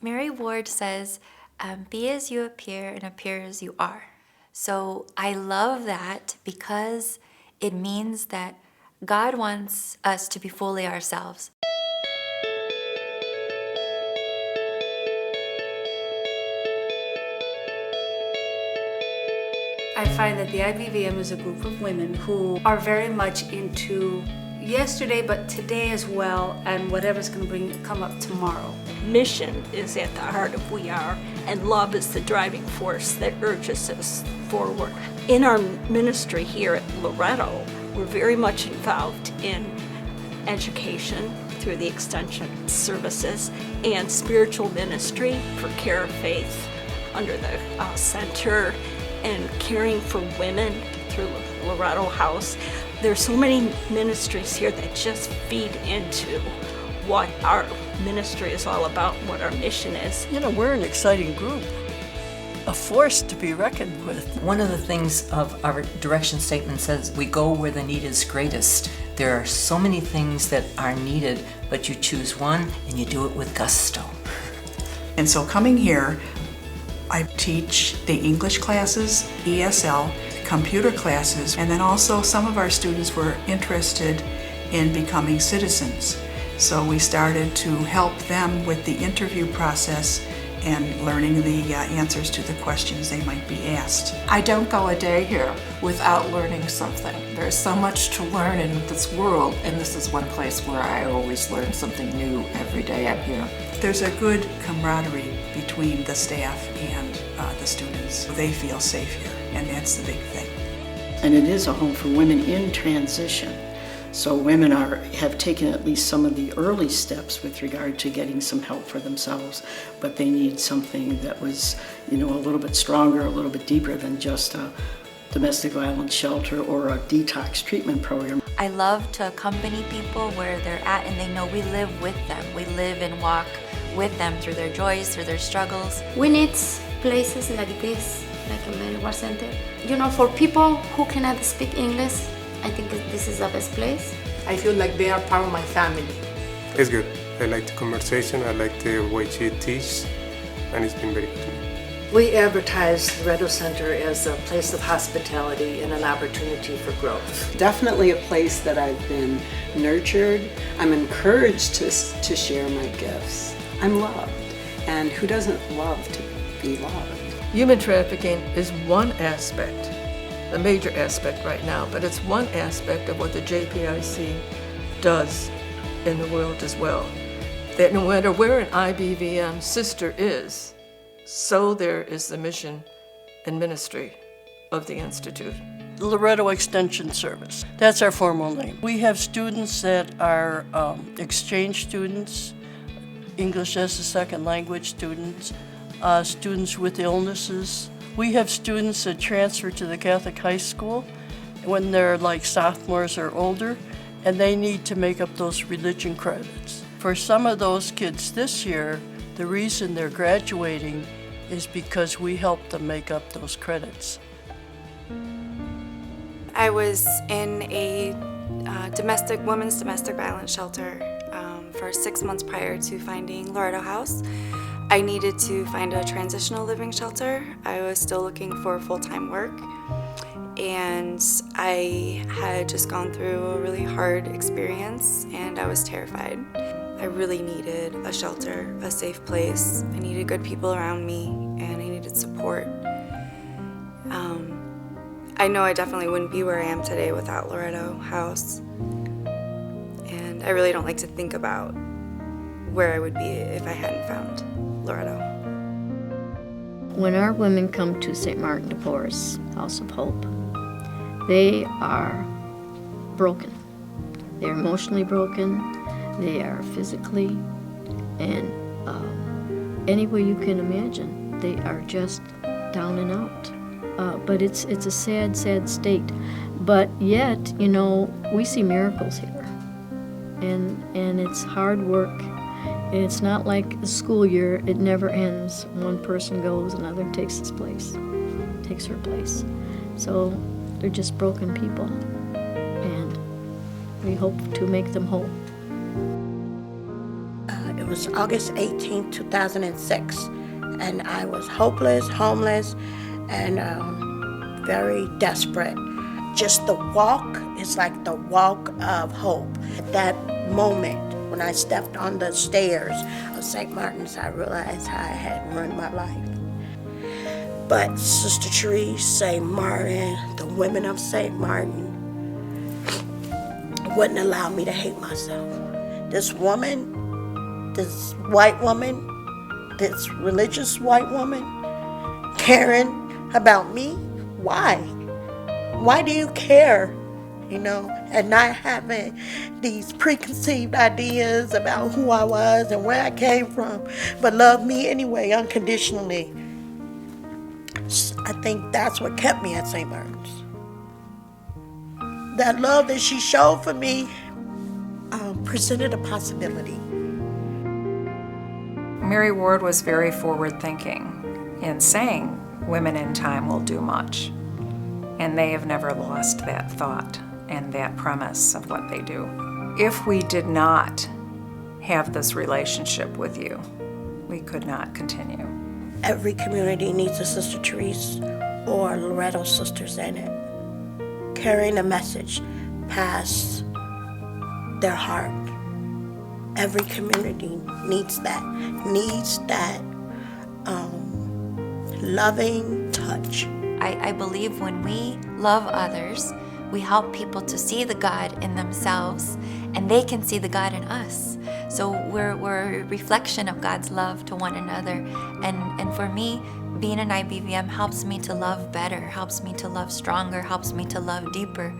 Mary Ward says, be as you appear and appear as you are. So I love that because it means that God wants us to be fully ourselves. I find that the IBVM is a group of women who are very much into yesterday, but today as well, and whatever's going to come up tomorrow. Mission is at the heart of we are, and love is the driving force that urges us forward. In our ministry here at Loretto, we're very much involved in education through the extension services and spiritual ministry for Care of Faith under the center, and caring for women through Loretto House. There's so many ministries here that just feed into what our ministry is all about, what our mission is. You know, we're an exciting group, a force to be reckoned with. One of the things of our direction statement says, we go where the need is greatest. There are so many things that are needed, but you choose one and you do it with gusto. And so coming here, I teach the English classes, ESL, computer classes, and then also some of our students were interested in becoming citizens. So we started to help them with the interview process and learning the answers to the questions they might be asked. I don't go a day here without learning something. There's so much to learn in this world, and this is one place where I always learn something new every day I'm here. There's a good camaraderie between the staff and the students. They feel safe here, and that's the big thing. And it is a home for women in transition. So women have taken at least some of the early steps with regard to getting some help for themselves, but they need something that was, a little bit stronger, a little bit deeper than just a domestic violence shelter or a detox treatment program. I love to accompany people where they're at, and they know we live with them. We live and walk with them through their joys, through their struggles. We need places like this, like a Loretto Center. For people who cannot speak English, I think this is the best place. I feel like they are part of my family. It's good. I like the conversation, I like the way she teaches, and it's been very good to me. We advertise Loretto Center as a place of hospitality and an opportunity for growth. Definitely a place that I've been nurtured. I'm encouraged to share my gifts. I'm loved, and who doesn't love to be loved? Human trafficking is one aspect, a major aspect right now, but it's one aspect of what the JPIC does in the world as well. That no matter where an IBVM sister is, so there is the mission and ministry of the Institute. Loretto Extension Service, that's our formal name. We have students that are exchange students, English as a second language students, students with illnesses. We have students that transfer to the Catholic high school when they're like sophomores or older, and they need to make up those religion credits. For some of those kids this year, the reason they're graduating is because we help them make up those credits. I was in a women's domestic violence shelter for 6 months prior to finding Loretto House. I needed to find a transitional living shelter. I was still looking for full-time work, and I had just gone through a really hard experience, and I was terrified. I really needed a shelter, a safe place. I needed good people around me, and I needed support. I know I definitely wouldn't be where I am today without Loretto House, and I really don't like to think about where I would be if I hadn't found Loretto. When our women come to St. Martin de Porres, House of Hope, they are broken. They're emotionally broken, they are physically, and any way you can imagine, they are just down and out. But it's a sad, sad state. But yet, we see miracles here. And it's hard work. And it's not like a school year, it never ends. One person goes, another takes her place. So they're just broken people. And we hope to make them whole. It was August 18, 2006, and I was hopeless, homeless, and very desperate. Just the walk is like the walk of hope. At that moment, when I stepped on the stairs of St. Martin's, I realized how I had ruined my life. But Sister Therese, St. Martin, the women of St. Martin wouldn't allow me to hate myself. This woman, this white woman, this religious white woman, caring about me? Why? Why do you care? You know, and not having these preconceived ideas about who I was and where I came from, but love me anyway, unconditionally. I think that's what kept me at St. Martin's. That love that she showed for me presented a possibility. Mary Ward was very forward-thinking in saying women in time will do much. And they have never lost that thought and that premise of what they do. If we did not have this relationship with you, we could not continue. Every community needs a Sister Therese or Loretto sisters in it, carrying a message past their heart. Every community needs that loving touch. I believe when we love others, we help people to see the God in themselves, and they can see the God in us. So we're a reflection of God's love to one another. And for me, being an IBVM helps me to love better, helps me to love stronger, helps me to love deeper.